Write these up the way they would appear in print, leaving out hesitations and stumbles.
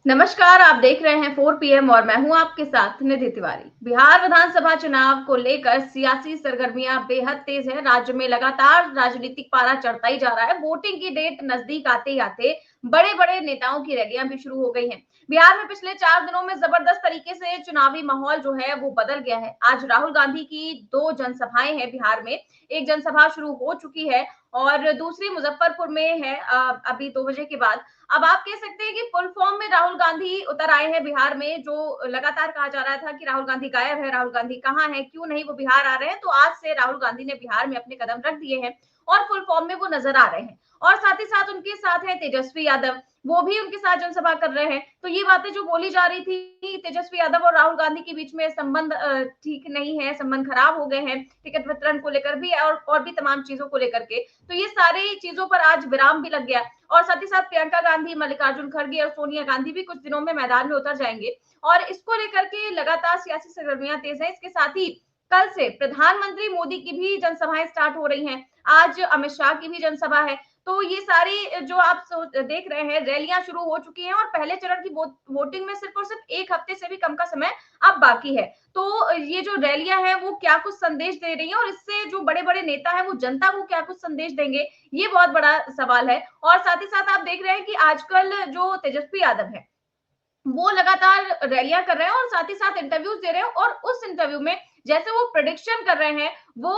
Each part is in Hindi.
नमस्कार, आप देख रहे हैं 4 पीएम और मैं हूं आपके साथ निधि तिवारी। बिहार विधानसभा चुनाव को लेकर सियासी सरगर्मियां बेहद तेज है। राज्य में लगातार राजनीतिक पारा चढ़ता ही जा रहा है। वोटिंग की डेट नजदीक आते ही आते बड़े-बड़े नेताओं की रैलियां भी शुरू हो गई हैं। बिहार में पिछले 4 दिनों में जबरदस्त तरीके से चुनावी माहौल जो है वो बदल गया है। आज राहुल गांधी की 2 जनसभाएं हैं बिहार में। एक जनसभा शुरू हो चुकी है और दूसरी मुजफ्फरपुर में है अभी 2 बजे के बाद। अब आप कह सकते हैं कि फुल फॉर्म में राहुल गांधी उतर आए हैं बिहार में। जो लगातार कहा जा रहा था कि राहुल गांधी गायब है, राहुल गांधी कहाँ है, क्यों नहीं वो बिहार आ रहे हैं, तो आज से राहुल गांधी ने बिहार में अपने कदम रख दिए हैं और फुल फॉर्म में वो नजर आ रहे हैं। और साथ ही साथ उनके साथ है तेजस्वी यादव, वो भी उनके साथ जनसभा कर रहे हैं। तो ये बातें जो बोली जा रही थी तेजस्वी यादव और राहुल गांधी के बीच में संबंध ठीक नहीं है, संबंध खराब हो गए हैं टिकट वितरण को लेकर भी और भी तमाम चीजों को लेकर के, तो ये सारी चीजों पर आज विराम भी लग गया। और साथ ही साथ प्रियंका गांधी, मल्लिकार्जुन खड़गे और सोनिया गांधी भी कुछ दिनों में मैदान में उतर जाएंगे और इसको लेकर के लगातार सियासी सरगर्मियां तेज है। इसके साथ ही कल से प्रधानमंत्री मोदी की भी जनसभाएं स्टार्ट हो रही हैं। आज अमित शाह की भी जनसभा है। तो ये सारी जो आप देख रहे हैं रैलियां शुरू हो चुकी हैं और पहले चरण की वोटिंग में सिर्फ और सिर्फ एक हफ्ते से भी कम का समय अब बाकी है। तो ये जो रैलियां हैं वो क्या कुछ संदेश दे रही हैं और इससे जो बड़े बड़े नेता है वो जनता को क्या कुछ संदेश देंगे, ये बहुत बड़ा सवाल है। और साथ ही साथ आप देख रहे हैं कि आजकल जो तेजस्वी यादव है वो लगातार रैलियां कर रहे हैं और साथ ही साथ इंटरव्यूज दे रहे हैं और उस इंटरव्यू में जैसे वो प्रिडिक्शन कर रहे हैं वो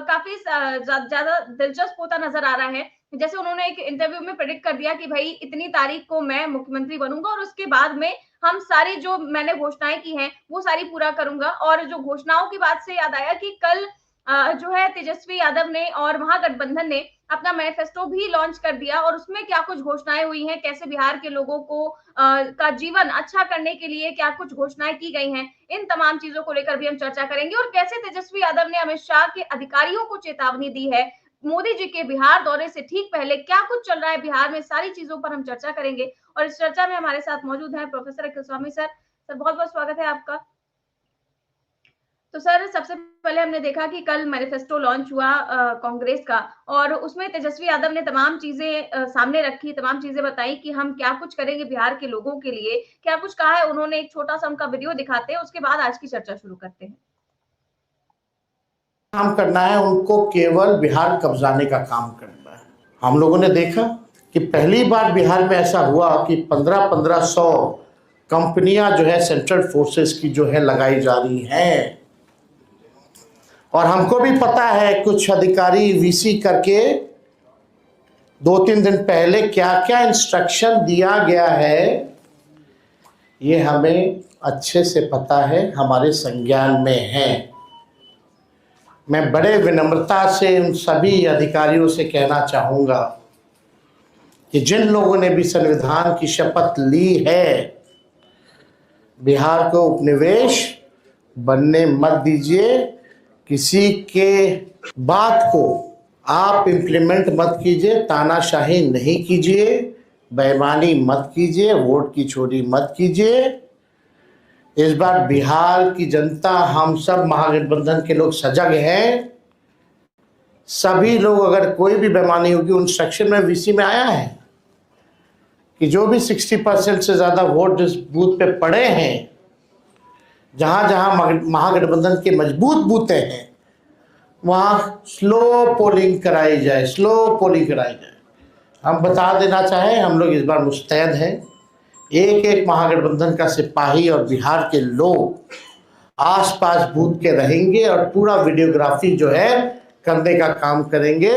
काफी ज्यादा दिलचस्प होता नजर आ रहा है। जैसे उन्होंने एक इंटरव्यू में प्रिडिक्ट कर दिया कि भाई इतनी तारीख को मैं मुख्यमंत्री बनूंगा और उसके बाद में हम सारी जो मैंने घोषणाएं की हैं वो सारी पूरा करूंगा। और जो घोषणाओं की बात से याद आया कि कल जो है तेजस्वी यादव ने और महागठबंधन ने अपना मैनिफेस्टो भी लॉन्च कर दिया और उसमें क्या कुछ घोषणाएं हुई हैं, कैसे बिहार के लोगों को का जीवन अच्छा करने के लिए क्या कुछ घोषणाएं की गई हैं, इन तमाम चीजों को लेकर भी हम चर्चा करेंगे। और कैसे तेजस्वी यादव ने अमित शाह के अधिकारियों को चेतावनी दी है मोदी जी के बिहार दौरे से ठीक पहले क्या कुछ चल रहा है बिहार में, सारी चीजों पर हम चर्चा करेंगे। और इस चर्चा में हमारे साथ मौजूद है प्रोफेसर अखिल स्वामी सर। सर बहुत बहुत स्वागत है आपका। तो सर सबसे पहले हमने देखा कि कल मैनिफेस्टो लॉन्च हुआ कांग्रेस का और उसमें तेजस्वी यादव ने तमाम चीजें सामने रखी, तमाम चीजें बताई कि हम क्या कुछ करेंगे बिहार के लोगों के लिए, क्या कुछ कहा है उन्होंने। एक छोटा सा उनका वीडियो दिखाते हैं, उसके बाद आज की चर्चा शुरू करते हैं। काम करना है, उनको केवल बिहार कब्जाने का काम करना है। हम लोगों ने देखा कि पहली बार बिहार में ऐसा हुआ कि 1500 कंपनियां जो है सेंट्रल फोर्सेस की जो है लगाई जा रही हैं। और हमको भी पता है कुछ अधिकारी वीसी करके 2-3 दिन पहले क्या क्या इंस्ट्रक्शन दिया गया है, ये हमें अच्छे से पता है, हमारे संज्ञान में है। मैं बड़े विनम्रता से उन सभी अधिकारियों से कहना चाहूँगा कि जिन लोगों ने भी संविधान की शपथ ली है, बिहार को उपनिवेश बनने मत दीजिए। किसी के बात को आप इम्प्लीमेंट मत कीजिए, तानाशाही नहीं कीजिए, बेईमानी मत कीजिए, वोट की चोरी मत कीजिए। इस बार बिहार की जनता, हम सब महागठबंधन के लोग सजग हैं। सभी लोग, अगर कोई भी बेईमानी होगी, उन सेक्शन में वीसी में आया है कि जो भी 60% से ज़्यादा वोट जिस बूथ पे पड़े हैं, जहाँ जहाँ महागठबंधन के मजबूत बूथें हैं, वहाँ स्लो पोलिंग कराई जाए, स्लो पोलिंग कराई जाए। हम बता देना चाहें, हम लोग इस बार मुस्तैद हैं। एक एक महागठबंधन का सिपाही और बिहार के लोग आसपास बूथ के रहेंगे और पूरा वीडियोग्राफी जो है करने का काम करेंगे।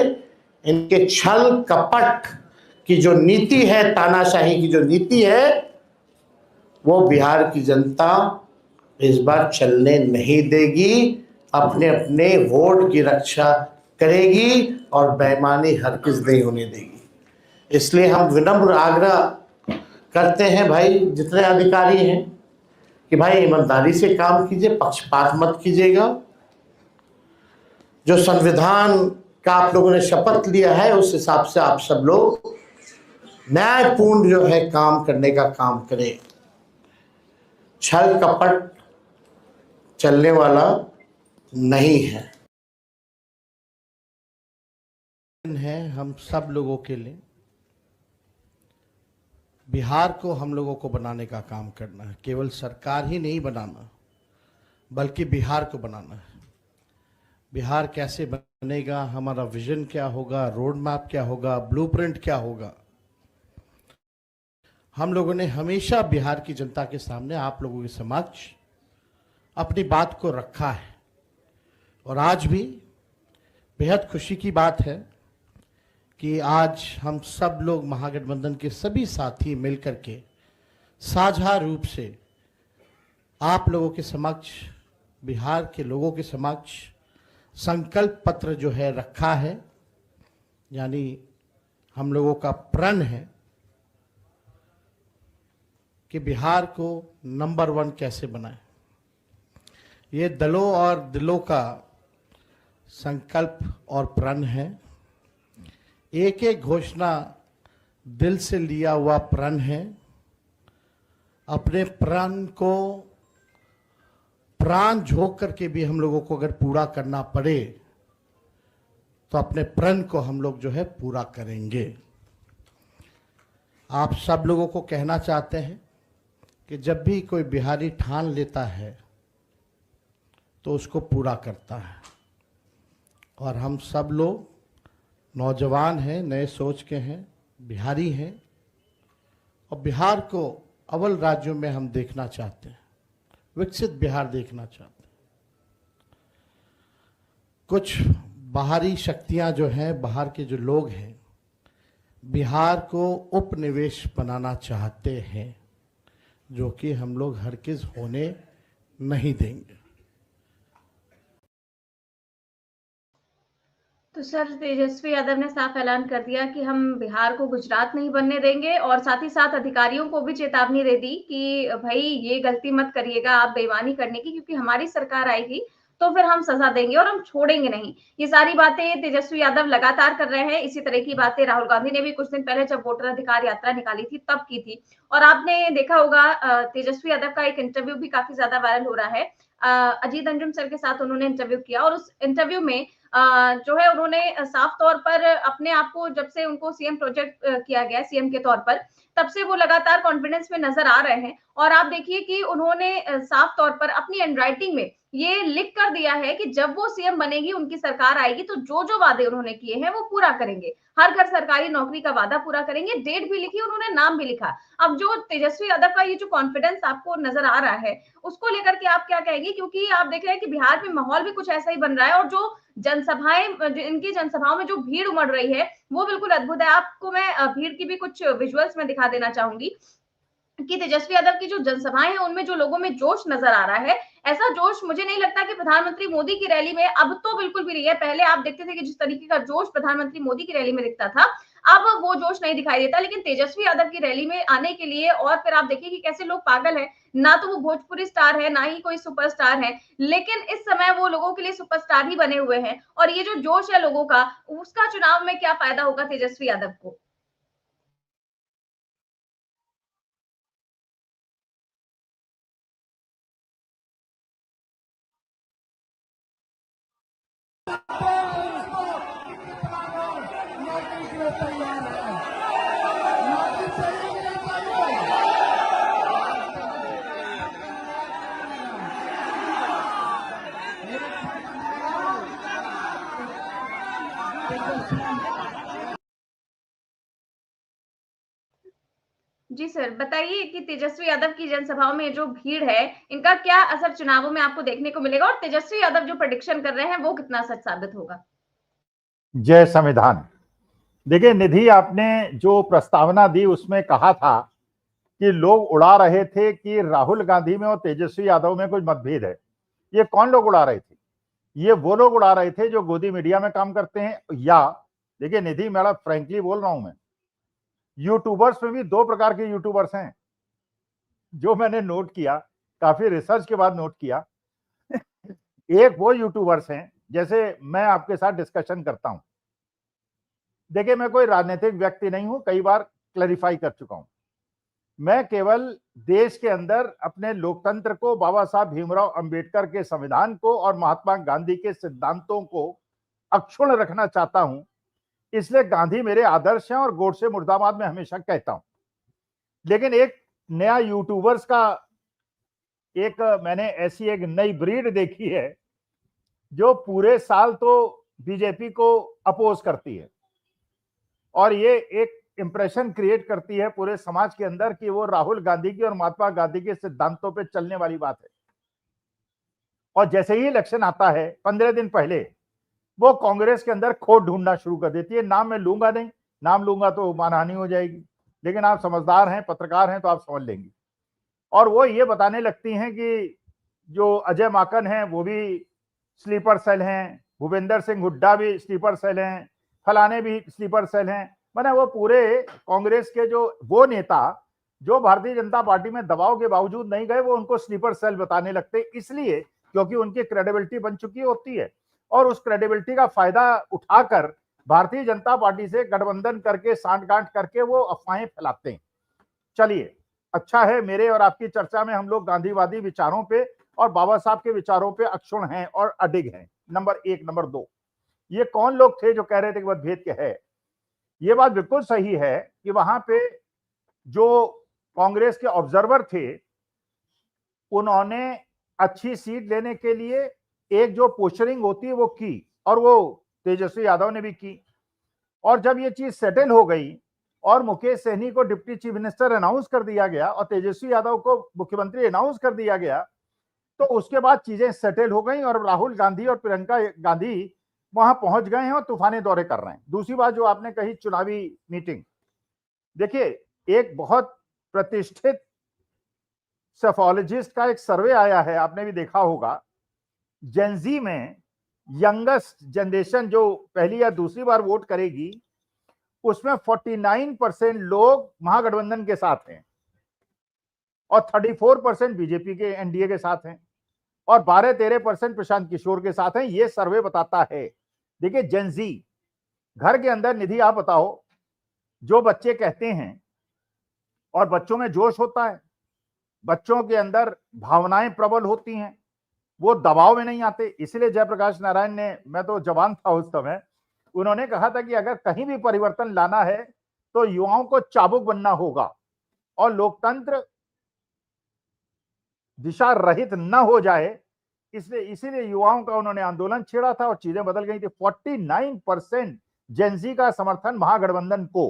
इनके छल कपट की जो नीति है, तानाशाही की जो नीति है, वो बिहार की जनता इस बार चलने नहीं देगी। अपने अपने वोट की रक्षा करेगी और बेईमानी हरगिज़ नहीं होने देगी। इसलिए हम विनम्र आग्रह करते हैं भाई, जितने अधिकारी हैं, कि भाई ईमानदारी से काम कीजिए, पक्षपात मत कीजिएगा। जो संविधान का आप लोगों ने शपथ लिया है उस हिसाब से आप सब लोग न्यायपूर्ण जो है काम करने का काम करें। छल कपट चलने वाला नहीं है हम सब लोगों के लिए। बिहार को हम लोगों को बनाने का काम करना है। केवल सरकार ही नहीं बनाना, बल्कि बिहार को बनाना है। बिहार कैसे बनेगा, हमारा विजन क्या होगा, रोड मैप क्या होगा, ब्लूप्रिंट क्या होगा, हम लोगों ने हमेशा बिहार की जनता के सामने, आप लोगों के समक्ष अपनी बात को रखा है। और आज भी बेहद खुशी की बात है कि आज हम सब लोग महागठबंधन के सभी साथी मिलकर के साझा रूप से आप लोगों के समक्ष, बिहार के लोगों के समक्ष संकल्प पत्र जो है रखा है। यानी हम लोगों का प्रण है कि बिहार को नंबर 1 कैसे बनाए। ये दलों और दिलों का संकल्प और प्रण है। एक एक घोषणा दिल से लिया हुआ प्रण है। अपने प्रण को प्राण झोंक करके भी हम लोगों को अगर पूरा करना पड़े तो अपने प्रण को हम लोग जो है पूरा करेंगे। आप सब लोगों को कहना चाहते हैं कि जब भी कोई बिहारी ठान लेता है तो उसको पूरा करता है। और हम सब लोग नौजवान हैं, नए सोच के हैं, बिहारी हैं और बिहार को अव्वल राज्यों में हम देखना चाहते हैं, विकसित बिहार देखना चाहते हैं। कुछ बाहरी शक्तियां जो हैं, बाहर के जो लोग हैं, बिहार को उपनिवेश बनाना चाहते हैं, जो कि हम लोग हरगिज होने नहीं देंगे। तो सर, तेजस्वी यादव ने साफ ऐलान कर दिया कि हम बिहार को गुजरात नहीं बनने देंगे और साथ ही साथ अधिकारियों को भी चेतावनी दे दी कि भाई ये गलती मत करिएगा आप बेईमानी करने की, क्योंकि हमारी सरकार आएगी तो फिर हम सजा देंगे और हम छोड़ेंगे नहीं। ये सारी बातें तेजस्वी यादव लगातार कर रहे हैं। इसी तरह की बातें राहुल गांधी ने भी कुछ दिन पहले जब वोटर अधिकार यात्रा निकाली थी तब की थी। और आपने देखा होगा तेजस्वी यादव का एक इंटरव्यू भी काफी ज्यादा वायरल हो रहा है। अजीत अंजुम सर के साथ उन्होंने इंटरव्यू किया और उस इंटरव्यू में जो है उन्होंने साफ तौर पर अपने आप को, जब से उनको सीएम प्रोजेक्ट किया गया सीएम के तौर पर, तब से वो लगातार कॉन्फिडेंस में नजर आ रहे हैं। और आप देखिए कि उन्होंने साफ तौर पर अपनी हैंडराइटिंग में ये लिख कर दिया है कि जब वो सीएम बनेगी, उनकी सरकार आएगी, तो जो जो वादे उन्होंने किए हैं वो पूरा करेंगे। हर घर सरकारी नौकरी का वादा पूरा करेंगे। डेट भी लिखी, उन्होंने नाम भी लिखा। अब जो तेजस्वी यादव का ये जो कॉन्फिडेंस आपको नजर आ रहा है, उसको लेकर के आप क्या कहेंगे? क्योंकि आप देख रहे हैं कि बिहार में माहौल भी कुछ ऐसा ही बन रहा है और जो जनसभाएं, इनकी जनसभाओं में जो भीड़ उमड़ रही है वो बिल्कुल अद्भुत है। आपको मैं भीड़ की भी कुछ विजुअल्स में दिखा देना चाहूंगी कि तेजस्वी यादव की जो जनसभाएं हैं उनमें जो लोगों में जोश नजर आ रहा है, ऐसा जोश मुझे नहीं लगता कि प्रधानमंत्री मोदी की रैली में अब तो बिल्कुल भी नहीं है। पहले आप देखते थे कि जिस तरीके का जोश प्रधानमंत्री मोदी की रैली में दिखता था, अब वो जोश नहीं दिखाई देता। लेकिन तेजस्वी यादव की रैली में आने के लिए, और फिर आप देखिए कि कैसे लोग पागल हैं। ना तो वो भोजपुरी स्टार है, ना ही कोई सुपरस्टार है, लेकिन इस समय वो लोगों के लिए सुपरस्टार ही बने हुए हैं। और ये जो जोश है लोगों का, उसका चुनाव में क्या फायदा होगा तेजस्वी यादव को? जी सर, बताइए कि तेजस्वी यादव की जनसभाओं में जो भीड़ है, इनका क्या असर चुनावों में आपको देखने को मिलेगा और तेजस्वी यादव जो प्रेडिक्शन कर रहे हैं वो कितना सच साबित होगा? जय संविधान। देखिए निधि, आपने जो प्रस्तावना दी उसमें कहा था कि लोग उड़ा रहे थे कि राहुल गांधी में और तेजस्वी यादव में कुछ मतभेद है। ये कौन लोग उड़ा रहे थे? ये वो लोग उड़ा रहे थे जो गोदी मीडिया में काम करते हैं। या देखिए निधि, मैं फ्रेंकली बोल रहा हूं, मैं यूट्यूबर्स में भी 2 प्रकार के यूट्यूबर्स हैं जो मैंने नोट किया, काफी रिसर्च के बाद नोट किया। एक वो यूट्यूबर्स हैं, जैसे मैं आपके साथ डिस्कशन करता हूं। देखिए मैं कोई राजनीतिक व्यक्ति नहीं हूं, कई बार क्लैरिफाई कर चुका हूं। मैं केवल देश के अंदर अपने लोकतंत्र को, बाबा साहब भीमराव अंबेडकर के संविधान को और महात्मा गांधी के सिद्धांतों को अक्षुण्ण रखना चाहता हूं। इसलिए गांधी मेरे आदर्श हैं और गोडसे मुर्दाबाद में हमेशा कहता हूं। लेकिन एक नया यूट्यूबर्स का एक मैंने ऐसी एक नई ब्रीड देखी है जो पूरे साल तो बीजेपी को अपोज करती है और ये एक इंप्रेशन क्रिएट करती है पूरे समाज के अंदर कि वो राहुल गांधी की और महात्मा गांधी के सिद्धांतों पे चलने वाली बात है। और जैसे ही इलेक्शन आता है 15 दिन पहले वो कांग्रेस के अंदर खोट ढूंढना शुरू कर देती है। नाम मैं लूंगा नहीं, नाम लूंगा तो मानहानि हो जाएगी, लेकिन आप समझदार हैं, पत्रकार हैं, तो आप समझ लेंगे। और वो ये बताने लगती हैं कि जो अजय माकन हैं वो भी स्लीपर सेल हैं, भूपेंद्र सिंह हुड्डा भी स्लीपर सेल हैं, फलाने भी स्लीपर सेल हैं। मैंने वो पूरे कांग्रेस के जो वो नेता जो भारतीय जनता पार्टी में दबाव के बावजूद नहीं गए, वो उनको स्लीपर सेल बताने लगते, इसलिए क्योंकि उनकी क्रेडिबिलिटी बन चुकी होती है और उस क्रेडिबिलिटी का फायदा उठाकर भारतीय जनता पार्टी से गठबंधन करके सांठगांठ करके वो अफवाहें फैलाते हैं। चलिए, अच्छा है मेरे और आपकी चर्चा में हम लोग गांधीवादी विचारों पे और बाबा साहब के विचारों पे अक्षुण हैं और अडिग हैं, नंबर एक। नंबर दो, ये कौन लोग थे जो कह रहे थे कि मतभेद क्या है? ये बात बिल्कुल सही है कि वहां पे जो कांग्रेस के ऑब्जर्वर थे उन्होंने अच्छी सीट लेने के लिए एक जो पोस्टरिंग होती है वो की, और वो तेजस्वी यादव ने भी की। और जब ये चीज सेटल हो गई और मुकेश सहनी को डिप्टी चीफ मिनिस्टर अनाउंस कर दिया गया और तेजस्वी यादव को मुख्यमंत्री अनाउंस कर दिया गया, तो उसके बाद चीजें सेटल हो गई और राहुल गांधी और प्रियंका गांधी वहां पहुंच गए हैं और तूफानी दौरे कर रहे हैं। दूसरी बात जो आपने कही, चुनावी मीटिंग, देखिए एक बहुत प्रतिष्ठित सेफोलॉजिस्ट का एक सर्वे आया है, आपने भी देखा होगा। जेनजी में यंगेस्ट जनरेशन जो पहली या दूसरी बार वोट करेगी उसमें 49% लोग महागठबंधन के साथ हैं और 34% बीजेपी के एनडीए के साथ हैं और 12-13% प्रशांत किशोर के साथ हैं। ये सर्वे बताता है। देखिए जेनजी घर के अंदर, निधि आप बताओ, जो बच्चे कहते हैं और बच्चों में जोश होता है, बच्चों के अंदर भावनाएं प्रबल होती हैं, वो दबाव में नहीं आते। इसलिए जयप्रकाश नारायण ने, मैं तो जवान था उस समय, उन्होंने कहा था कि अगर कहीं भी परिवर्तन लाना है तो युवाओं को चाबुक बनना होगा और लोकतंत्र दिशा रहित न हो जाए, इसलिए इसीलिए युवाओं का उन्होंने आंदोलन छेड़ा था और चीजें बदल गई थी। 49% जेनजी का समर्थन महागठबंधन को।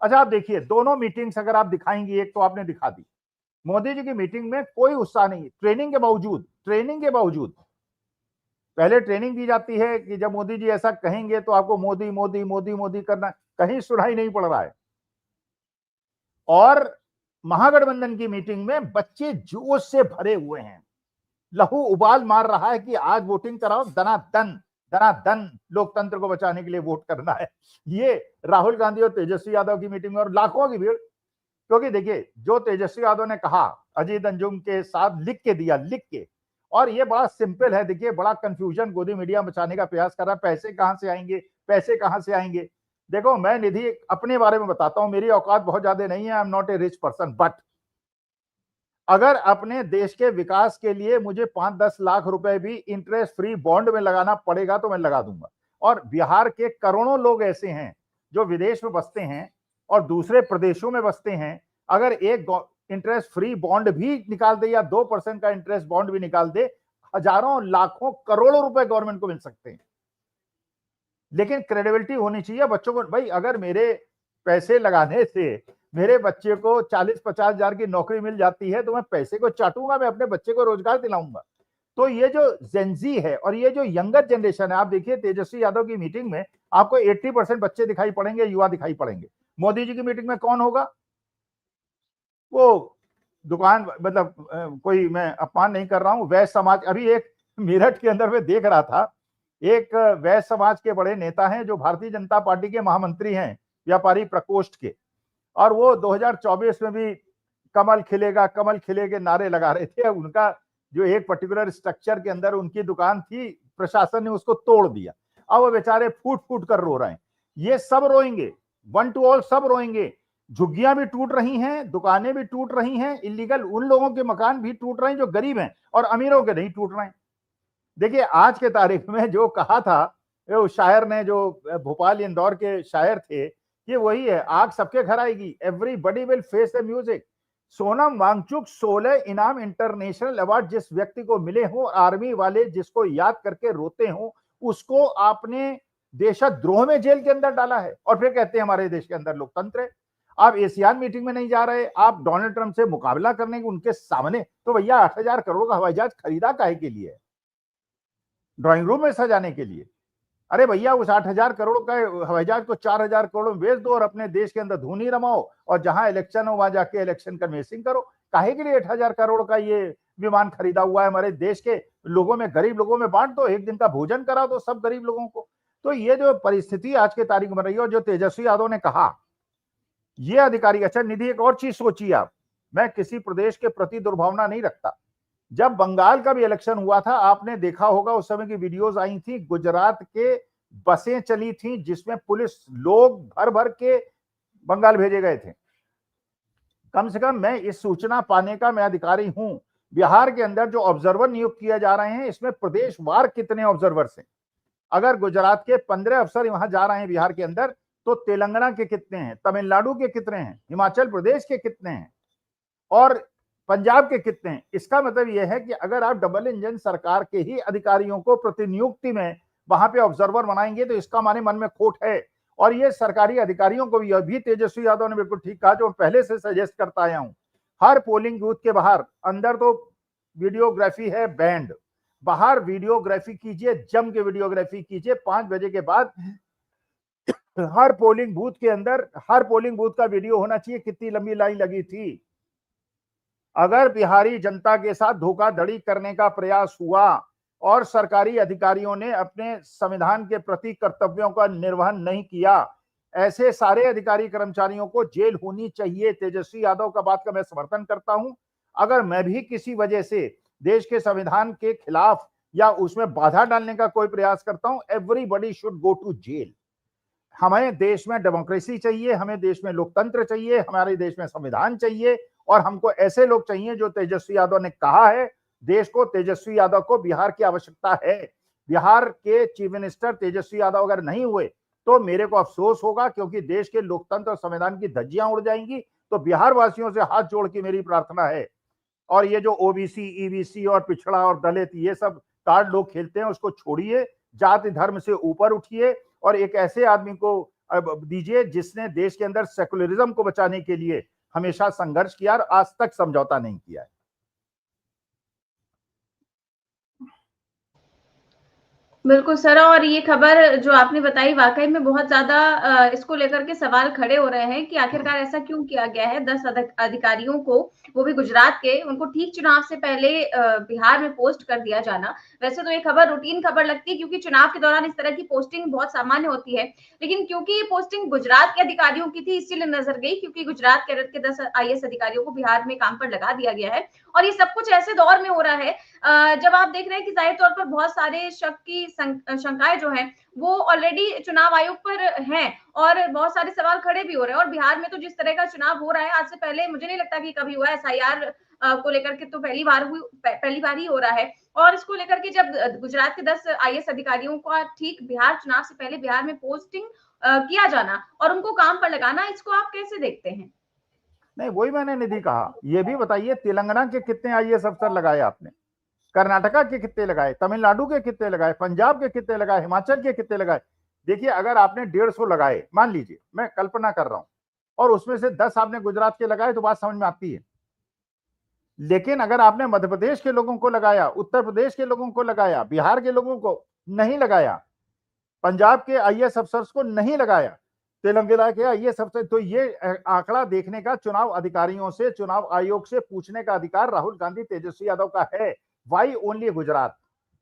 अच्छा, आप देखिए दोनों मीटिंग्स अगर आप दिखाएंगी, एक तो आपने दिखा दी, मोदी जी की मीटिंग में कोई उत्साह नहीं, ट्रेनिंग के बावजूद पहले ट्रेनिंग दी जाती है कि जब मोदी जी ऐसा कहेंगे तो आपको मोदी मोदी मोदी मोदी करना, कहीं सुनाई नहीं पड़ रहा है। और महागठबंधन की मीटिंग में बच्चे जोश से भरे हुए हैं, लहू उबाल मार रहा है कि आज वोटिंग कराओ, दनादन लोकतंत्र को बचाने के लिए वोट करना है। ये राहुल गांधी और तेजस्वी यादव की मीटिंग में और लाखों की भीड़। क्योंकि देखिए जो तेजस्वी यादव ने कहा अजीत अंजुम के साथ लिख के, और ये बड़ा सिंपल है। देखिए बड़ा कंफ्यूजन गोदी मीडिया मचाने का प्रयास कर रहा है, पैसे कहां से आएंगे। देखो मैं निधि अपने बारे में बताता हूं, मेरी औकात बहुत ज्यादा नहीं है, I am not a rich person, but अगर अपने देश के विकास के लिए मुझे 5-10 लाख रुपए भी इंटरेस्ट फ्री बॉन्ड में लगाना पड़ेगा तो मैं लगा दूंगा। और बिहार के करोड़ों लोग ऐसे हैं जो विदेश में बसते हैं और दूसरे प्रदेशों में बसते हैं, अगर एक इंटरेस्ट फ्री बॉन्ड भी निकाल दे या 2% का इंटरेस्ट बॉन्ड भी निकाल दे, हजारों लाखों करोड़ों रुपए गवर्नमेंट को मिल सकते हैं। लेकिन क्रेडिबिलिटी होनी चाहिए बच्चों को। भाई अगर मेरे पैसे लगाने से मेरे बच्चे को 40-50 हजार की नौकरी मिल जाती है तो मैं पैसे को चाटूंगा, मैं अपने बच्चे को रोजगार दिलाऊंगा। तो ये जो जेनजी है और ये जो यंगर जनरेशन है, आप देखिए तेजस्वी यादव की मीटिंग में आपको 80% बच्चे दिखाई पड़ेंगे, युवा दिखाई पड़ेंगे। मोदी जी की मीटिंग में कौन होगा? वो दुकान, मतलब कोई मैं अपमान नहीं कर रहा हूं, वैश्य समाज। अभी एक मेरठ के अंदर में देख रहा था, एक वैश्य समाज के बड़े नेता हैं जो भारतीय जनता पार्टी के महामंत्री हैं व्यापारी प्रकोष्ठ के, और वो 2024 में भी कमल खिलेगा नारे लगा रहे थे। उनका जो एक पर्टिकुलर स्ट्रक्चर के अंदर उनकी दुकान थी, प्रशासन ने उसको तोड़ दिया। अब वो बेचारे फूट फूट कर रो रहे हैं। ये सब रोएंगे, वन टू ऑल सब रोएंगे। झुग्गियां भी टूट रही हैं, दुकानें भी टूट रही हैं, इलीगल उन लोगों के मकान भी टूट रहे हैं जो गरीब हैं, और अमीरों के नहीं टूट रहे हैं। देखिए आज के तारीख में जो कहा था वो शायर ने, जो भोपाल इंदौर के शायर थे, कि वही है, आग सबके घर आएगी, everybody will face the music. Sonam Wangchuk 16 इनाम इंटरनेशनल अवार्ड जिस व्यक्ति को मिले हो, आर्मी वाले जिसको याद करके रोते हो, उसको आपने देशद्रोह में जेल के अंदर डाला है और फिर कहते हैं हमारे देश के अंदर लोकतंत्र है। आप एशियान मीटिंग में नहीं जा रहे, आप डोनाल्ड ट्रंप से मुकाबला करने के उनके सामने, तो भैया 8,000 करोड़ का हवाई जहाज खरीदा काहे के लिए? ड्राइंग रूम में सजाने के लिए? अरे भैया उस 8,000 करोड़ का हवाई जहाज को 4,000 करोड़ में बेच दो और अपने देश के अंदर धूनी रमाओ और जहां इलेक्शन हो वहां जाके इलेक्शन कन्वेंसिंग करो। काहे के लिए 8,000 करोड़ का ये विमान खरीदा हुआ है? हमारे देश के लोगों में, गरीब लोगों में बांट दो, एक दिन का भोजन करा दो सब गरीब लोगों को। तो ये जो परिस्थिति आज के तारीख में बन रही है, और जो तेजस्वी यादव ने कहा, ये अधिकारी, अच्छा निधि एक और चीज सोचिए आप, मैं किसी प्रदेश के प्रति दुर्भावना नहीं रखता, जब बंगाल का भी इलेक्शन हुआ था आपने देखा होगा उस समय की वीडियोस आई थी, गुजरात के बसें चली थी जिसमें पुलिस लोग भर भर के बंगाल भेजे गए थे। कम से कम मैं इस सूचना पाने का मैं अधिकारी हूं, बिहार के अंदर जो ऑब्जर्वर नियुक्त किए जा रहे हैं इसमें प्रदेशवार कितने ऑब्जर्वर्स हैं? अगर गुजरात के 15 अफसर वहां जा रहे हैं बिहार के अंदर, तो तेलंगाना के कितने हैं, तमिलनाडु के कितने हैं, हिमाचल प्रदेश के कितने हैं और पंजाब के कितने हैं? इसका मतलब यह है कि अगर आप डबल इंजन सरकार के ही अधिकारियों को प्रतिनियुक्ति में वहां पे ऑब्जर्वर बनाएंगे तो इसका माने मन में खोट है। और ये सरकारी अधिकारियों को भी तेजस्वी यादव ने बिल्कुल ठीक कहा, जो पहले से सजेस्ट करता आया हूं, हर पोलिंग बूथ के बाहर, अंदर तो वीडियोग्राफी है बैंड, बाहर वीडियोग्राफी कीजिए, जम के वीडियोग्राफी कीजिए। 5 बजे के बाद हर पोलिंग बूथ के अंदर, हर पोलिंग बूथ का वीडियो होना चाहिए, कितनी लंबी लाइन लगी थी। अगर बिहारी जनता के साथ धोखाधड़ी करने का प्रयास हुआ और सरकारी अधिकारियों ने अपने संविधान के प्रति कर्तव्यों का निर्वहन नहीं किया, ऐसे सारे अधिकारी कर्मचारियों को जेल होनी चाहिए। तेजस्वी यादव का बात का मैं समर्थन करता हूं। अगर मैं भी किसी वजह से देश के संविधान के खिलाफ या उसमें बाधा डालने का कोई प्रयास करता हूं, everybody should go to jail. हमें देश में डेमोक्रेसी चाहिए, हमें देश में लोकतंत्र चाहिए, हमारे देश में संविधान चाहिए और हमको ऐसे लोग चाहिए जो तेजस्वी यादव ने कहा है, देश को, तेजस्वी यादव को बिहार की आवश्यकता है। बिहार के चीफ मिनिस्टर तेजस्वी यादव अगर नहीं हुए तो मेरे को अफसोस होगा, क्योंकि देश के लोकतंत्र और संविधान की धज्जियां उड़ जाएंगी। तो बिहार वासियों से हाथ जोड़ के मेरी प्रार्थना है, और ये जो ओबीसी, ईबीसी और पिछड़ा और दलित ये सब कार्ड लोग खेलते हैं उसको छोड़िए, जाति धर्म से ऊपर उठिए और एक ऐसे आदमी को दीजिए जिसने देश के अंदर सेकुलरिज्म को बचाने के लिए हमेशा संघर्ष किया और आज तक समझौता नहीं किया है। बिल्कुल सर, और ये खबर जो आपने बताई वाकई में बहुत ज्यादा इसको लेकर के सवाल खड़े हो रहे हैं कि आखिरकार ऐसा क्यों किया गया है। 10 अधिकारियों को, वो भी गुजरात के, उनको ठीक चुनाव से पहले बिहार में पोस्ट कर दिया जाना। वैसे तो ये खबर रूटीन खबर लगती है क्योंकि चुनाव के दौरान इस तरह की पोस्टिंग बहुत सामान्य होती है, लेकिन क्योंकि ये पोस्टिंग गुजरात के अधिकारियों की थी इसीलिए नजर गई, क्योंकि गुजरात कैडर के 10 IAS अधिकारियों को बिहार में काम पर लगा दिया गया है। और ये सब कुछ ऐसे दौर में हो रहा है जब आप देख रहे हैं कि जाहिर तौर पर बहुत सारे शक की शंकाएं जो हैं वो ऑलरेडी चुनाव आयोग पर हैं और बहुत सारे सवाल खड़े भी हो रहे हैं। और बिहार में तो जिस तरह का चुनाव हो रहा है, आज से पहले मुझे नहीं लगता कि कभी हुआ। SIR को लेकर के तो पहली बार ही हो रहा है। और इसको लेकर के जब गुजरात के 10 IAS अधिकारियों का ठीक बिहार चुनाव से पहले बिहार में पोस्टिंग किया जाना और उनको काम पर लगाना, इसको आप कैसे देखते हैं? नहीं, वही मैंने निधि कहा। ये भी बताइए तेलंगाना के कितने IAS अफसर लगाए आपने, कर्नाटका के कितने लगाए, तमिलनाडु के कितने लगाए, पंजाब के कितने लगाए, हिमाचल के कितने लगाए? देखिए, अगर आपने 150 लगाए, मान लीजिए, मैं कल्पना कर रहा हूं, और उसमें से 10 आपने गुजरात के लगाए तो बात समझ में आती है। लेकिन अगर आपने मध्य प्रदेश के लोगों को लगाया, उत्तर प्रदेश के लोगों को लगाया, बिहार के लोगों को नहीं लगाया, पंजाब के IAS अफसर्स को नहीं लगाया, तेलंगाना के IAS अफसर, तो ये आंकड़ा देखने का चुनाव अधिकारियों से, चुनाव आयोग से पूछने का अधिकार राहुल गांधी, तेजस्वी यादव का है। Why only Gujarat?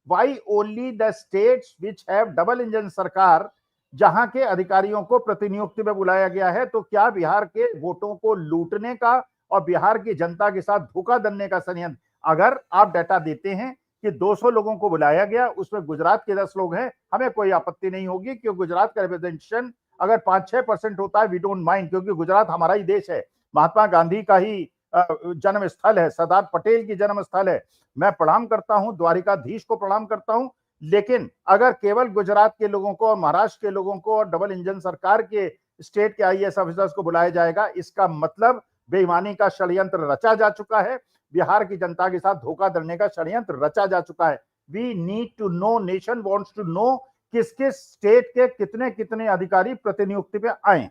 Why only the states which have double engine सरकार, जहां के अधिकारियों को प्रतिनियुक्ति में बुलाया गया है? तो क्या बिहार के वोटों को लूटने का और बिहार की जनता के साथ धोखा देने का षड्यंत्र? अगर आप डाटा देते हैं कि 200 लोगों को बुलाया गया, उसमें गुजरात के 10 लोग हैं, हमें कोई आपत्ति नहीं होगी, क्योंकि गुजरात का रिप्रेजेंटेशन अगर 5-6% होता है, वी डोंट माइंड, क्योंकि गुजरात हमारा ही देश है, महात्मा गांधी का ही जन्म स्थल है, सरदार पटेल की जन्म स्थल है। मैं प्रणाम करता हूं, द्वारिकाधीश को प्रणाम करता हूं। लेकिन अगर केवल गुजरात के लोगों को और महाराष्ट्र के लोगों को और डबल इंजन सरकार के स्टेट के आईएएस ऑफिसर्स को बुलाया जाएगा, इसका मतलब बेईमानी का षड्यंत्र रचा जा चुका है, बिहार की जनता के साथ धोखा धड़ने का षड्यंत्र रचा जा चुका है। We need to know, nation wants to know किस किस स्टेट के कितने कितने अधिकारी प्रतिनियुक्ति पे आए।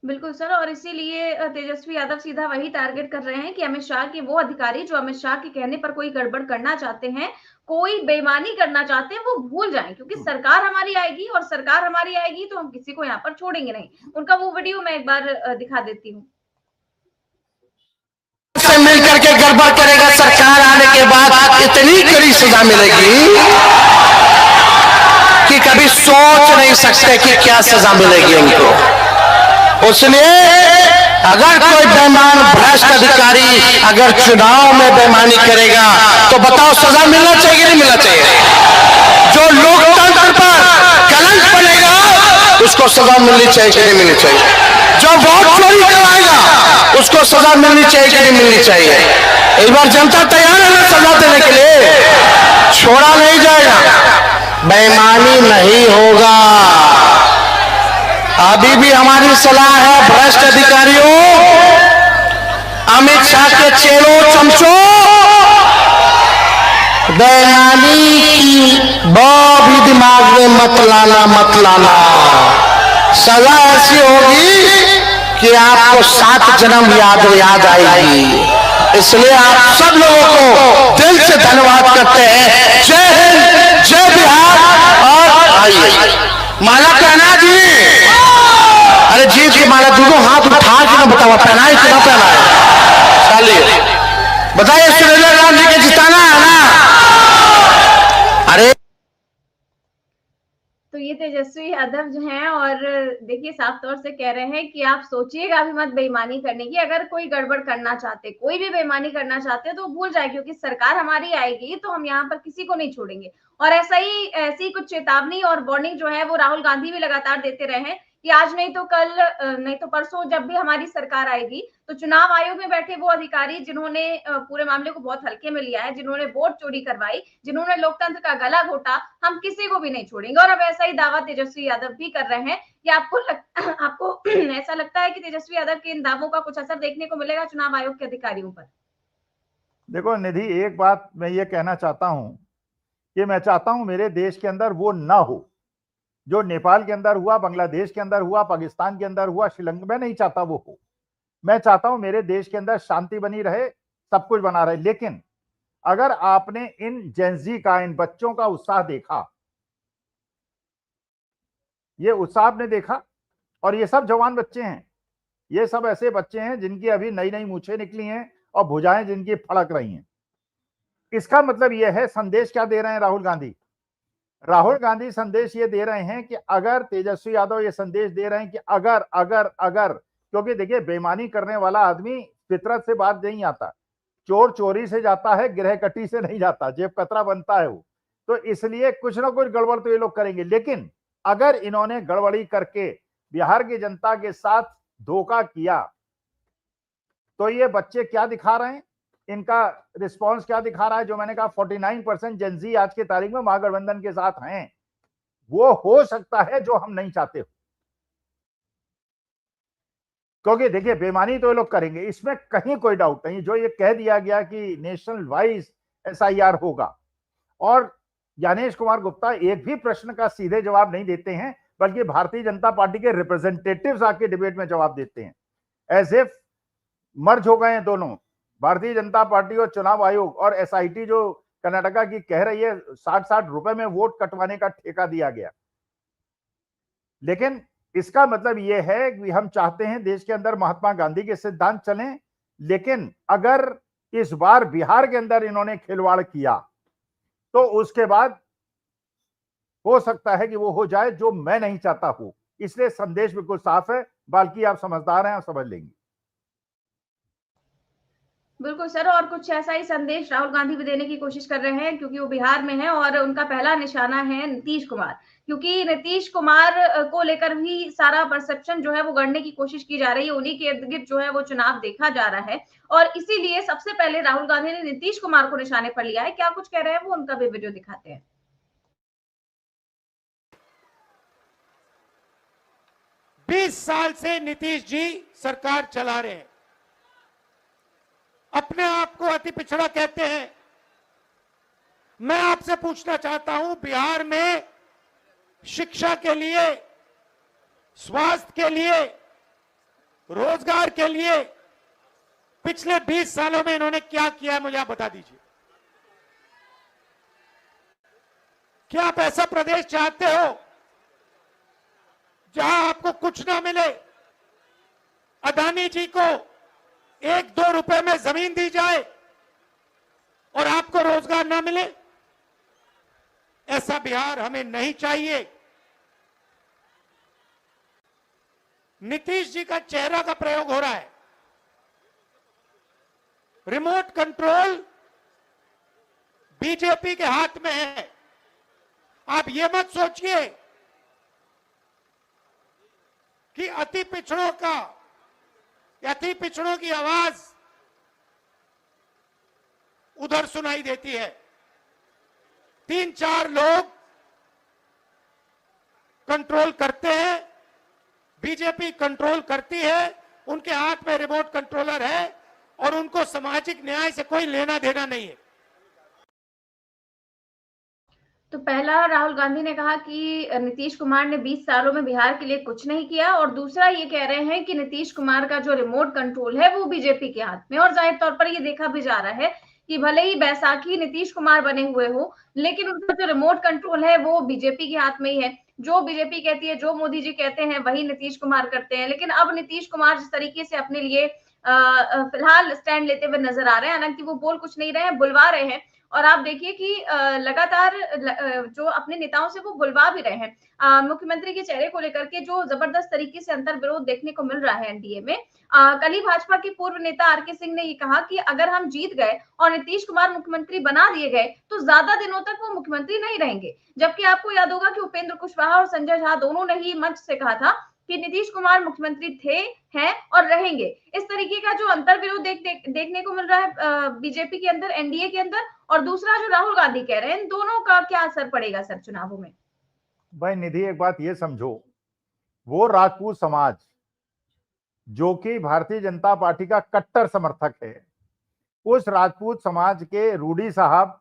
बिल्कुल सर, और इसीलिए तेजस्वी यादव सीधा वही टारगेट कर रहे हैं कि अमित शाह के वो अधिकारी जो अमित शाह के कहने पर कोई गड़बड़ करना चाहते हैं, कोई बेईमानी करना चाहते हैं, वो भूल जाएं, क्योंकि सरकार हमारी आएगी और सरकार हमारी आएगी तो हम किसी को यहाँ पर छोड़ेंगे नहीं। उनका वो वीडियो मैं एक बार दिखा देती हूँ। से मिल करके गड़बड़ करेगा, सरकार आने के बाद इतनी कड़ी सजा मिलेगी कि कभी सोच नहीं सकते कि क्या सजा मिलेगी इनको। उसलिए अगर कोई बेईमान भ्रष्ट अधिकारी अगर चुनाव में बेईमानी करेगा तो बताओ सजा मिलना चाहिए नहीं मिलना चाहिए? जो लोकतंत्र पर कलंक बनेगा उसको सजा मिलनी चाहिए कि नहीं मिलनी चाहिए? जो वोट चोरी करवाएगा उसको सजा मिलनी चाहिए कि नहीं मिलनी चाहिए? इस बार जनता तैयार है ना सजा देने के लिए? छोड़ा नहीं जाएगा, बेईमानी नहीं होगा। अभी भी हमारी सलाह है भ्रष्ट अधिकारियों, अमित शाह के चेलों चमचों, बेईमानी की भी दिमाग में मत लाना। सजा ऐसी होगी कि आपको 7 जन्म याद आएगी। इसलिए आप सब लोगों को दिल से धन्यवाद करते हैं। जय हिंद, जय बिहार। और आइए माला पहना जी, अरे जी की माला दोनों हाथ उठा के ना बताओ पहनाए कि ना पहनाए? चलिए बताइए, सुरेंद्र राम जी के जिताना है ना? अरे तो ये तेजस्वी यादव जो हैं, और देखिए साफ तौर से कह रहे हैं कि आप सोचिएगा भी मत बेईमानी करने की। अगर कोई गड़बड़ करना चाहते, कोई भी बेईमानी करना चाहते तो भूल जाए, क्योंकि सरकार हमारी आएगी तो हम यहाँ पर किसी को नहीं छोड़ेंगे। और ऐसी कुछ चेतावनी और वार्निंग जो है वो राहुल गांधी भी लगातार देते रहे हैं कि आज नहीं तो कल, नहीं तो परसों, जब भी हमारी सरकार आएगी तो चुनाव आयोग में बैठे वो अधिकारी जिन्होंने पूरे मामले को बहुत हल्के में लिया है, जिन्होंने वोट चोरी करवाई, जिन्होंने लोकतंत्र का गला घोटा, हम किसी को भी नहीं छोड़ेंगे। और अब ऐसा ही दावा तेजस्वी यादव भी कर रहे हैं कि आपको ऐसा लगता है कि तेजस्वी यादव के इन दावों का कुछ असर देखने को मिलेगा चुनाव आयोग के अधिकारियों पर? देखो निधि, एक बात मैं ये कहना चाहता हूं कि मैं चाहता हूं मेरे देश के अंदर वो ना हो जो नेपाल के अंदर हुआ, बांग्लादेश के अंदर हुआ, पाकिस्तान के अंदर हुआ, श्रीलंका में नहीं चाहता वो हो। मैं चाहता हूं मेरे देश के अंदर शांति बनी रहे, सब कुछ बना रहे। लेकिन अगर आपने इन जेंजी का, इन बच्चों का उत्साह देखा, ये उत्साह आपने देखा, और ये सब जवान बच्चे हैं, ये सब ऐसे बच्चे हैं जिनकी अभी नई नई मूछें निकली हैं और भुजाएं जिनकी फड़क रही हैं। इसका मतलब यह है, संदेश क्या दे रहे हैं राहुल गांधी? राहुल गांधी संदेश ये दे रहे हैं कि अगर तेजस्वी यादव ये संदेश दे रहे हैं कि अगर अगर अगर, क्योंकि देखिए बेईमानी करने वाला आदमी फितरत से बाहर नहीं आता, चोर चोरी से जाता है, गृहकटी से नहीं जाता, जेब कतरा बनता है वो। तो इसलिए कुछ ना कुछ गड़बड़ तो ये लोग करेंगे। लेकिन अगर इन्होंने गड़बड़ी करके बिहार की जनता के साथ धोखा किया तो ये बच्चे क्या दिखा रहे हैं, इनका रिस्पांस क्या दिखा रहा है? जो मैंने कहा 49% जेंजी आज की तारीख में महागठबंधन के साथ हैं, वो हो सकता है जो हम नहीं चाहते हो। क्योंकि देखिए बेईमानी तो ये लोग करेंगे, इसमें कहीं कोई डाउट नहीं। जो ये कह दिया गया कि नेशनल वाइज SIR होगा, और ज्ञानेश कुमार गुप्ता एक भी प्रश्न का सीधे जवाब नहीं देते हैं, बल्कि भारतीय जनता पार्टी के रिप्रेजेंटेटिव्स आके डिबेट में जवाब देते हैं, एज इफ मर्ज हो गए हैं दोनों, भारतीय जनता पार्टी और चुनाव आयोग। और SIT जो कर्नाटका की कह रही है 60-60 रुपए में वोट कटवाने का ठेका दिया गया। लेकिन इसका मतलब यह है कि हम चाहते हैं देश के अंदर महात्मा गांधी के सिद्धांत चलें, लेकिन अगर इस बार बिहार के अंदर इन्होंने खिलवाड़ किया तो उसके बाद हो सकता है कि वो हो जाए जो मैं नहीं चाहता हूं। इसलिए संदेश बिल्कुल साफ है, बाकी आप समझदार हैं, आप समझ लेंगे। बिल्कुल सर, और कुछ ऐसा ही संदेश राहुल गांधी भी देने की कोशिश कर रहे हैं, क्योंकि वो बिहार में है और उनका पहला निशाना है नीतीश कुमार। क्योंकि नीतीश कुमार को लेकर भी सारा परसेप्शन जो है वो गढ़ने की कोशिश की जा रही है, उन्हीं के इर्द गिर्द जो है वो चुनाव देखा जा रहा है, और इसीलिए सबसे पहले राहुल गांधी ने नीतीश कुमार को निशाने पर लिया है। क्या कुछ कह रहे हैं वो, उनका भी वीडियो दिखाते हैं। 20 साल से नीतीश जी सरकार चला रहे हैं, अपने आप को अति पिछड़ा कहते हैं। मैं आपसे पूछना चाहता हूं, बिहार में शिक्षा के लिए, स्वास्थ्य के लिए, रोजगार के लिए पिछले 20 सालों में इन्होंने क्या किया है, मुझे आप बता दीजिए। क्या आप ऐसा प्रदेश चाहते हो जहां आपको कुछ ना मिले, अदानी जी को 1-2 रुपए में जमीन दी जाए और आपको रोजगार ना मिले? ऐसा बिहार हमें नहीं चाहिए। नीतीश जी का चेहरा का प्रयोग हो रहा है, रिमोट कंट्रोल बीजेपी के हाथ में है। आप ये मत सोचिए कि अति पिछड़ों की आवाज उधर सुनाई देती है। 3-4 लोग कंट्रोल करते हैं, बीजेपी कंट्रोल करती है, उनके हाथ में रिमोट कंट्रोलर है और उनको सामाजिक न्याय से कोई लेना देना नहीं है। तो पहला राहुल गांधी ने कहा कि नीतीश कुमार ने 20 सालों में बिहार के लिए कुछ नहीं किया, और दूसरा ये कह रहे हैं कि नीतीश कुमार का जो रिमोट कंट्रोल है वो बीजेपी के हाथ में। और जाहिर तौर पर ये देखा भी जा रहा है कि भले ही बैसाखी नीतीश कुमार बने हुए हो, लेकिन उनका जो रिमोट कंट्रोल है वो बीजेपी के हाथ में ही है। जो बीजेपी कहती है, जो मोदी जी कहते हैं, वही नीतीश कुमार करते हैं। लेकिन अब नीतीश कुमार जिस तरीके से अपने लिए फिलहाल स्टैंड लेते हुए नजर आ रहे हैं, हालांकि वो बोल कुछ नहीं रहे हैं, बुलवा रहे हैं। और आप देखिए कि लगातार जो अपने नेताओं से वो बुलवा भी रहे हैं। मुख्यमंत्री के चेहरे को लेकर के जो जबरदस्त तरीके से अंतर विरोध देखने को मिल रहा है एनडीए में। कल ही भाजपा के पूर्व नेता आरके सिंह ने ये कहा कि अगर हम जीत गए और नीतीश कुमार मुख्यमंत्री बना दिए गए तो ज्यादा दिनों तक वो मुख्यमंत्री नहीं रहेंगे। जबकि आपको याद होगा कि उपेंद्र कुशवाहा और संजय झा दोनों ने ही मंच से कहा था कि नीतीश कुमार मुख्यमंत्री थे, हैं और रहेंगे। इस तरीके का जो अंतर विरोध देखने को मिल रहा है बीजेपी के अंदर, एनडीए के अंदर, और दूसरा जो राहुल गांधी कह रहे हैं, इन दोनों का क्या असर पड़ेगा सर चुनावों में? भाई निधि, एक बात ये समझो, वो राजपूत समाज जो कि भारतीय जनता पार्टी का कट्टर समर्थक है, उस राजपूत समाज के रूडी साहब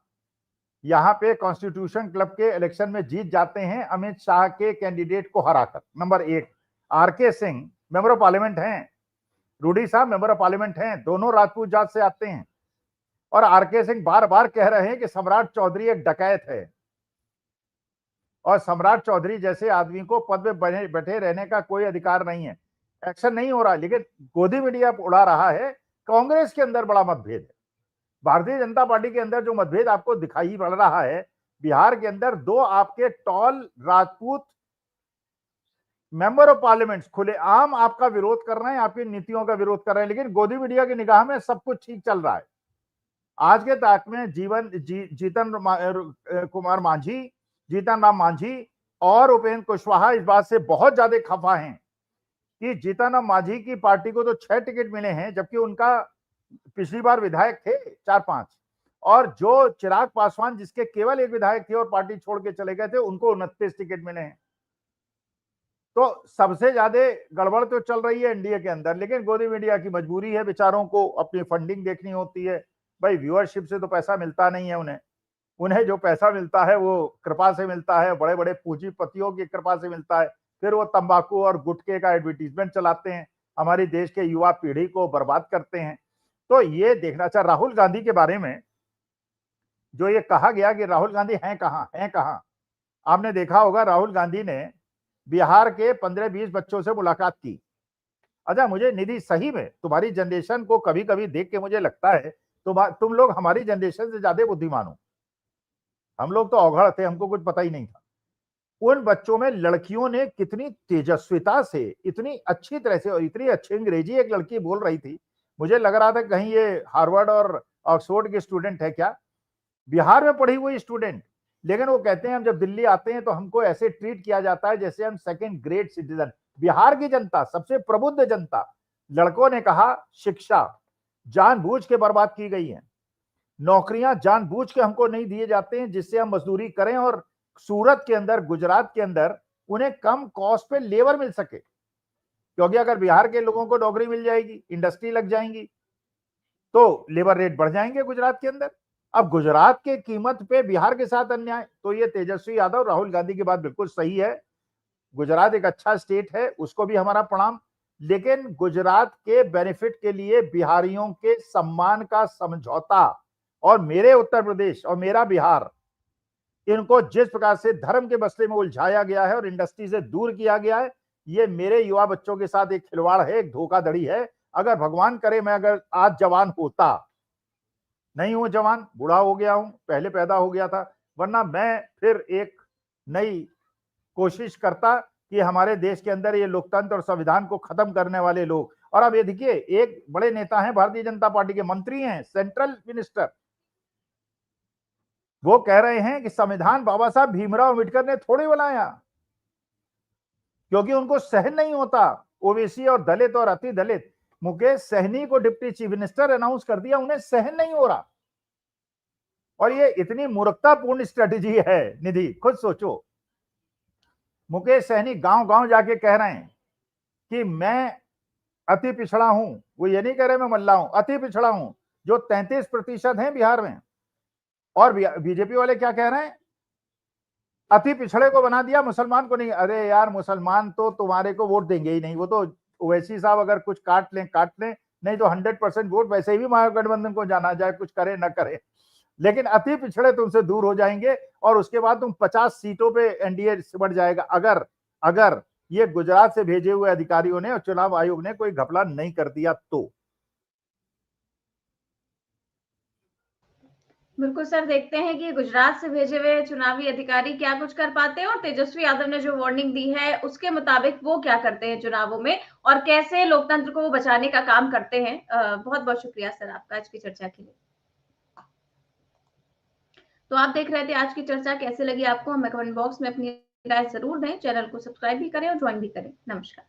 यहाँ पे कॉन्स्टिट्यूशन क्लब के इलेक्शन में जीत जाते हैं अमित शाह के कैंडिडेट को हराकर। Number 1, R K Singh member of parliament हैं, रूडी साहब मेंबर ऑफ पार्लियामेंट हैं, दोनों राजपूत जात से आते हैं। और आरके सिंह बार बार कह रहे हैं कि सम्राट चौधरी एक डकैत है और सम्राट चौधरी जैसे आदमी को पद में बैठे रहने का कोई अधिकार नहीं है। एक्शन नहीं हो रहा, लेकिन गोदी मीडिया उड़ा रहा है। कांग्रेस के अंदर बड़ा मतभेद है, भारतीय जनता पार्टी के अंदर जो मतभेद आपको दिखाई पड़ रहा है, बिहार के अंदर 2 आपके tall Rajput member of parliament खुलेआम आपका विरोध कर रहे हैं, आपकी नीतियों का विरोध कर रहे हैं, लेकिन गोदी मीडिया की निगाह में सब कुछ ठीक चल रहा है। आज के ताक में जीतन राम मांझी और उपेंद्र कुशवाहा इस बात से बहुत ज्यादा खफा हैं कि जीतन राम मांझी की पार्टी को तो 6 टिकट मिले हैं, जबकि उनका पिछली बार विधायक थे 4-5, और जो चिराग पासवान जिसके केवल 1 विधायक थे और पार्टी छोड़ के चले गए थे, उनको 29 टिकट मिले हैं। तो सबसे ज्यादा गड़बड़ तो चल रही है एनडीए के अंदर, लेकिन गोदी मीडिया की मजबूरी है, बेचारों को अपनी फंडिंग देखनी होती है। भाई व्यूअरशिप से तो पैसा मिलता नहीं है उन्हें जो पैसा मिलता है वो कृपा से मिलता है, बड़े बड़े पूंजीपतियों की कृपा से मिलता है। फिर वो तंबाकू और गुटखे का एडवर्टीजमेंट चलाते हैं, हमारी देश के युवा पीढ़ी को बर्बाद करते हैं। तो ये देखना चाहिए। राहुल गांधी के बारे में जो ये कहा गया कि राहुल गांधी हैं कहां, आपने देखा होगा राहुल गांधी ने बिहार के 15-20 बच्चों से मुलाकात की। अच्छा, मुझे निधि सही में तुम्हारी जनरेशन को कभी कभी देख के मुझे लगता है तुम लोग हमारी जनरेशन से ज्यादा बुद्धिमान हो। हम लोग तो अवघड़ थे, हमको कुछ पता ही नहीं था। उन बच्चों में लड़कियों ने कितनी तेजस्विता से, इतनी अच्छी तरह से, और इतनी अच्छी अंग्रेजी एक लड़की बोल रही थी, मुझे लग रहा था कहीं ये हार्वर्ड और ऑक्सफोर्ड की स्टूडेंट है क्या, बिहार में पढ़ी हुई स्टूडेंट। लेकिन वो कहते हैं हम जब दिल्ली आते हैं तो हमको ऐसे ट्रीट किया जाता है जैसे हम 2nd ग्रेड सिटीजन। बिहार की जनता, सबसे प्रबुद्ध जनता, लड़कों ने कहा शिक्षा जानबूझ के बर्बाद की गई है, नौकरियां जानबूझ के हमको नहीं दिए जाते हैं जिससे हम मजदूरी करें और सूरत के अंदर, गुजरात के अंदर उन्हें कम कॉस्ट पे लेबर मिल सके। क्योंकि अगर बिहार के लोगों को नौकरी मिल जाएगी, इंडस्ट्री लग जाएंगी, तो लेबर रेट बढ़ जाएंगे गुजरात के अंदर। अब गुजरात के कीमत पे बिहार के साथ अन्याय, तो ये तेजस्वी यादव, राहुल गांधी की बात बिल्कुल सही है। गुजरात एक अच्छा स्टेट है, उसको भी हमारा प्रणाम, लेकिन गुजरात के बेनिफिट के लिए बिहारियों के सम्मान का समझौता और मेरे उत्तर प्रदेश और मेरा बिहार, इनको जिस प्रकार से धर्म के मसले में उलझाया गया है और इंडस्ट्री से दूर किया गया है, ये मेरे युवा बच्चों के साथ एक खिलवाड़ है, एक धोखाधड़ी है। अगर भगवान करे मैं अगर आज जवान होता, नहीं हूं जवान, बूढ़ा हो गया हूं, पहले पैदा हो गया था, वरना मैं फिर एक नई कोशिश करता कि हमारे देश के अंदर ये लोकतंत्र और संविधान को खत्म करने वाले लोग, और अब ये देखिए एक बड़े नेता हैं, भारतीय जनता पार्टी के मंत्री हैं, सेंट्रल मिनिस्टर, वो कह रहे हैं कि संविधान बाबा साहब भीमराव अम्बेडकर ने थोड़ी बनाया, क्योंकि उनको सहन नहीं होता ओबीसी और दलित और अति दलित। मुकेश सहनी को डिप्टी चीफ मिनिस्टर अनाउंस कर दिया, उन्हें सहन नहीं हो रहा। और ये इतनी मूर्खतापूर्ण स्ट्रेटेजी है निधि, खुद सोचो। मुकेश सहनी गांव गांव जाके कह रहे हैं कि मैं अति पिछड़ा हूं, वो ये नहीं कह रहे मैं मल्ला हूं, अति पिछड़ा हूं, जो 33% है बिहार में। और बीजेपी वाले क्या कह रहे हैं, अति पिछड़े को बना दिया, मुसलमान को नहीं। अरे यार, मुसलमान तो तुम्हारे को वोट देंगे ही नहीं, वो तो ओवैसी साहब अगर कुछ काट लें, नहीं तो 100% वोट वैसे भी महागठबंधन को जाना जाए, कुछ करे ना करे। लेकिन अति पिछड़े तुमसे दूर हो जाएंगे और उसके बाद तुम 50 सीटों पे एनडीए बढ़ जाएगा, अगर ये गुजरात से भेजे हुए अधिकारियों ने और चुनाव आयोग ने कोई घपला नहीं कर दिया तो। बिल्कुल सर, देखते हैं कि गुजरात से भेजे हुए चुनावी अधिकारी क्या कुछ कर पाते हैं और तेजस्वी यादव ने जो वार्निंग दी है उसके मुताबिक वो क्या करते हैं चुनावों में, और कैसे लोकतंत्र को वो बचाने का काम करते हैं। बहुत बहुत शुक्रिया सर आपका आज की चर्चा के लिए। तो आप देख रहे थे आज की चर्चा, कैसे लगी आपको हमें कमेंट बॉक्स में अपनी राय जरूर दें, चैनल को सब्सक्राइब भी करें और ज्वाइन भी करें। नमस्कार।